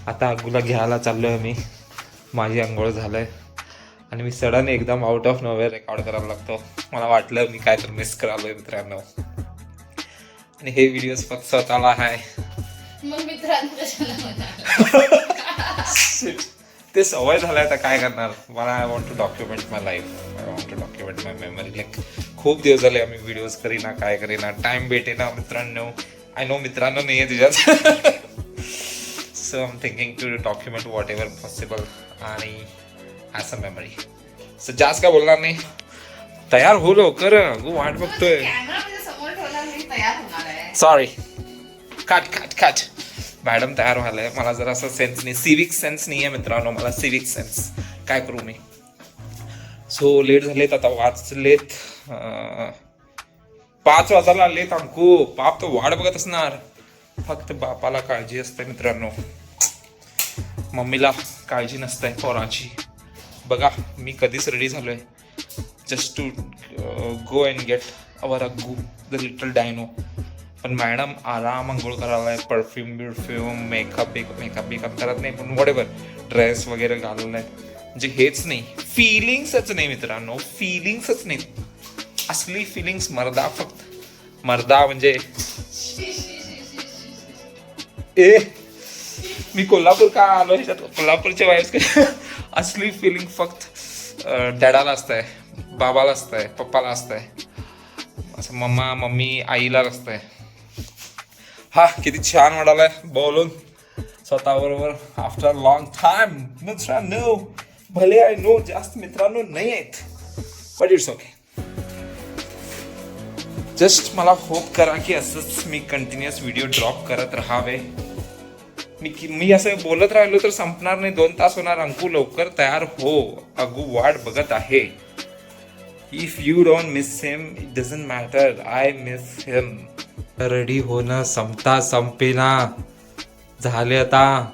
आता अग्गूला घ्यायला चाललो आहे मी. माझी आंघोळ झालं आहे आणि मी सडन एकदम आउट ऑफ नोवेअर रेकॉर्ड करायला लागतो. मला वाटलं मी काय तर मिस करालो आहे मित्रांनो. आणि हे व्हिडिओज फक्त स्वतःला आहे. मग मित्रांनो कशाला म्हणाला? ते सवय झालं आता काय करणार. मला I want to document my life. I want to document my memory. Like खूप दिवस झाले आम्ही व्हिडिओज करीना, काय करीना, टाइम भेटेना मित्रांनो. आय नो मित्रांनो नाही आहे तुझ्यात. So I am thinking to document whatever possible आणि ॲज अ मेमरी. सो जास्त काय बोलणार नाही. तयार हो लवकर, वाट बघतोय. कॅमेरा माझ्या समोर ठेवला मी तयार होणार आहे. सॉरी, काट. मॅडम तयार व्हायला मला जरा असं सेन्स नाही, सिविक सेन्स नाही आहे मित्रांनो मला. सिविक सेन्स काय करू मी. सो लेट झालेत, आता वाजलेत 5 वाजायला आलेत. अंकू बाप तर वाट बघत असणार. फक्त बापाला काळजी असते मित्रांनो, मम्मीला काळजी नसते पोराची. बघा मी कधीच रेडी झालोय just to go and get our Aggu the little dino. पण मॅडम आराम आंघोळ करायला, परफ्यूम मेकअप करत नाही. पण वॉट एव्हर, ड्रेस वगैरे घालवलं आहे म्हणजे हेच नाही, फिलिंग्सच नाही मित्रांनो, फिलिंग्सच नाही. असली फिलिंग्स मर्दा, फक्त मर्दा म्हणजे मी कोल्हापूर का आलो ह्याच्यात, कोल्हापूरच्या वाईफ्स. असली फिलिंग फक्त डॅडाला असतंय, बाबाला असतंय, पप्पाला असतंय, असं मम्मी आईला असतंय. हा किती छान वाटायलाय बोलून स्वतःबरोबर आफ्टर लॉंग टाइम मित्रांनो. भले आय नो जास्त मित्रांनो नाही आहेत, बट इट्स ओके. जस्ट मला होप करा की असंच मी कंटिन्युअस व्हिडिओ ड्रॉप करत राहावे. मी असं बोलत राहिलो तर संपणार नाही, 2 तास होणार. अंकू लवकर तयार हो, अगू वाट बघत आहे. If you don't miss him it doesn't matter, I miss him. Ready होणं संपेना झाले आता.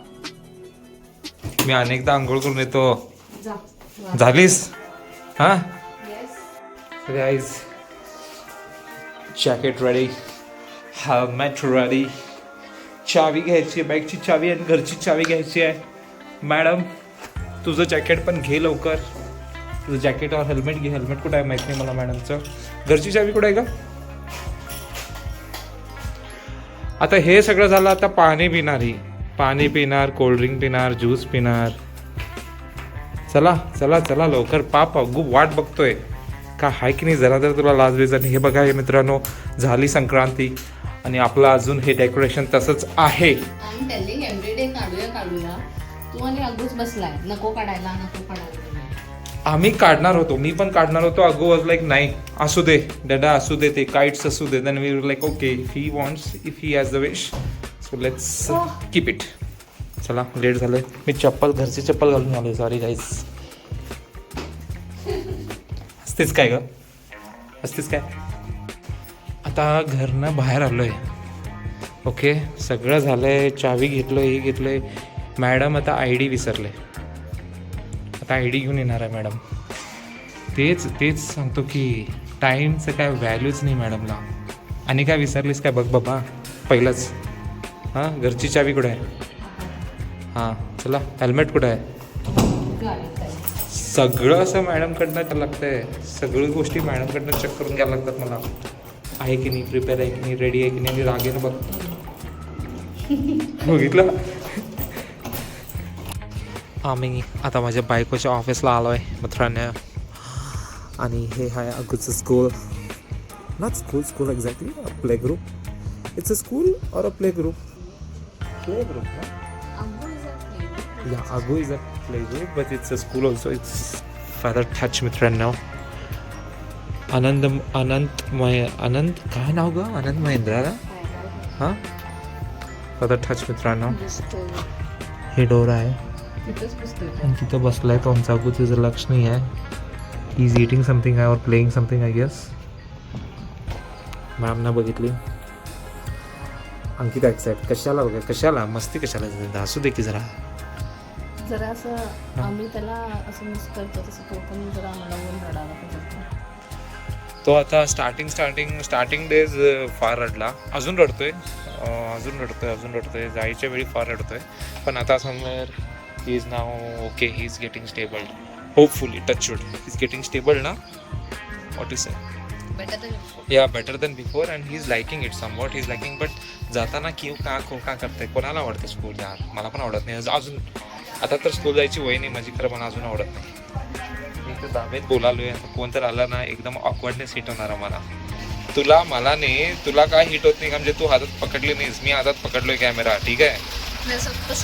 मी अनेकदा आंघोळ करून येतो. झालीस? हा guys, jacket ready, helmet ready, चावी घ्यायची आहे, बाईकची चावी आणि घरची चावी घ्यायची आहे. मॅडम तुझं जॅकेट पण घे लवकर. तुझं जॅकेट और हेल्मेट घे. हेल्मेट कुठं आहे माहित नाही मला मॅडमचं. घरची चावी कुठं आहे का? आता हे सगळं झालं, आता पाणी पिणार, कोल्ड्रिंक पिणार, ज्यूस पिणार. चला लवकर. पाप अगू वाट बघतोय का हाय की नाही जरा तर तुला लाज बीज. आणि हे बघा हे मित्रांनो, झाली संक्रांती आणि आपलं अजून हे डेकोरेशन तसंच आहे. आय एम टेलिंग एव्हरीडे काढूया. तू आणि अगूच बसलाय, नको काढायला. आम्ही काढणार होतो, मी पण काढणार होतो. अगो वॉज लाईक नाही असू दे डॅडा, असू दे, ते काइट्स असू दे. Then we were like okay, if he wants, if he has the wish, so let's keep it. चला लेट झालंय. मी घरची चप्पल घालून आलोय. Sorry guys. असतेच काय ग, असतेच काय. आता घरनं बाहेर आलोय. ओके सगळं झालंय, चावी घेतलोय, हे घेतलोय. मॅडम आता ID विसरले. आता ID घेऊन येणार आहे मॅडम. तेच सांगतो की टाईमचं काय व्हॅल्यूच नाही मॅडमला. आणि काय विसरलीस काय बघ बाबा पहिलंच. हां घरची चावी कुठं आहे? हां चला, हेल्मेट कुठं आहे? सगळं असं मॅडमकडनं लागतंय. सगळ्या गोष्टी मॅडमकडनं चेक करून घ्यायला लागतात मला. आहे की नाही, प्रिपेअर आहे की नाही, रेडी आहे की नाही. आणि रागेनं बघ बघितलं. आम्ही आता माझ्या बायकोच्या ऑफिसला आलो आहे मित्रांनो. आणि हे आहे अगूचं school. Not school exactly, a play group. It's a school or a play group. Play group ना, या Agu is a play group but it's a school also. It's father touch मित्रांनो. अनंत काय नाव ग? अनंत महेंद्रा ना. हां फादर टच मित्रांनो. हे डोर आहे आणि तिथं बसलाय तो आमचा अगू. तुझं लक्ष नाही आहे. He is eating something I और प्लेइंग समथिंग आय गेस. मॅमना बघितली. अंकिता एक्साइट कशाला मस्ती कशाला, असू दे की जरा असं आम्ही त्याला असं मिस करतो तसं तो पण जरा आम्हाला बोल रडायला पाहिजे. तो आता स्टार्टिंग डेज फार रडला, अजून रडतोय जायच्या वेळी फार रडतोय, पण आता somewhere he is now okay, he is getting stable, hopefully touchwood he is getting stable ना, what is better than before and he is liking it somewhat, he is liking. But जाताना का करते, कोणाला आवडतं स्कूल यार, मला पण आवडत नाही अजून, आता तर स्कूल जायची वय नाही माझी, खरं मला अजून आवडत नाही. मी तर दावेत बोलालोय, कोण तर आला ना एकदम ऑकवर्डनेस हिट होणार मला. मला नाही, तुला काय हिट होत नाही का, म्हणजे तू हातात पकडली नाहीस, मी हातात पकडलोय कॅमेरा, ठीक आहे,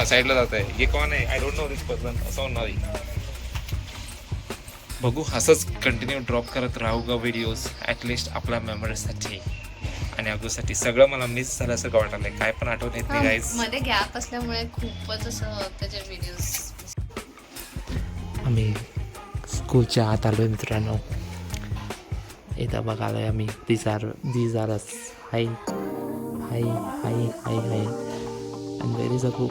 साईडला जात आहे, हे कोण आहे, I don't know this person, असं होणार. बघू असंच कंटिन्यू ड्रॉप करत राहू ग व्हिडिओज, ॲटलिस्ट आपल्या मेमरीसाठी आणि अगोसाठी. सगळं मला मिस झाल्यासारखं वाटायलंय, काय पण आठवत येत नाही गाईज. मध्ये गॅप असल्यामुळे खूपच असं त्याचे व्हिडिओज. आम्ही स्कूलच्या आत आलोय मित्रांनो, इथं बघालोय आम्ही. these are us. Hi and where is Agu?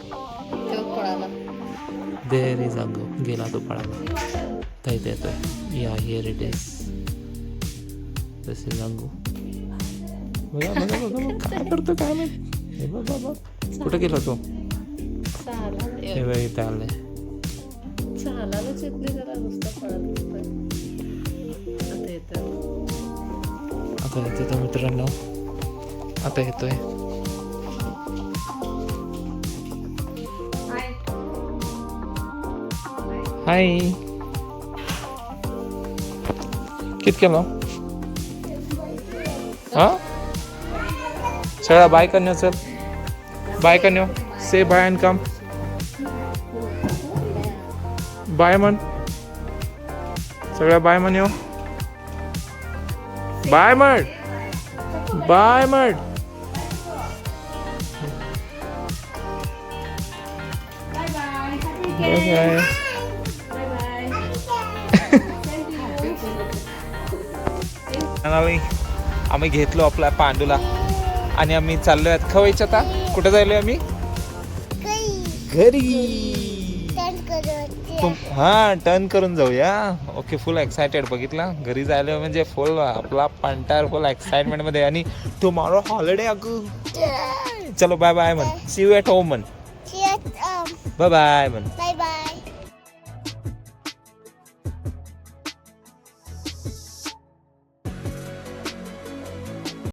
There is Agu. गेला तो पळाला, इथे येतोय. Yeah, here it is. This is Agu. बघा काय करतो काय माहित. हे बघ बाबा कुठं गेला तो, हे बघ इथे आलंय. आता येतोय तो मित्रांनो, आता येतोय. हाय कित केलं हा, सगळा बाय करण्या, चल बाय करण्या, से बाय अँड कम, बाय म्हण, सगळ्या बाय म्हण, येऊ बाय म्हण, बाय म्हण. बाय आम्ही घेतलो आपला पांडूला आणि आम्ही चाललोय आता खवायच्या. आता कुठे जायलोय आम्ही, घरी. हा टर्न करून जाऊया. ओके, फुल एक्सायटेड. बघितला घरी जायला म्हणजे फुल आपला पंटार फुल एक्साइटमेंट मध्ये. आणि टुमॉरो हॉलिडे अगू. चलो बाय बाय म्हण, सी यू ॲट होम म्हण, बाय बाय म्हण.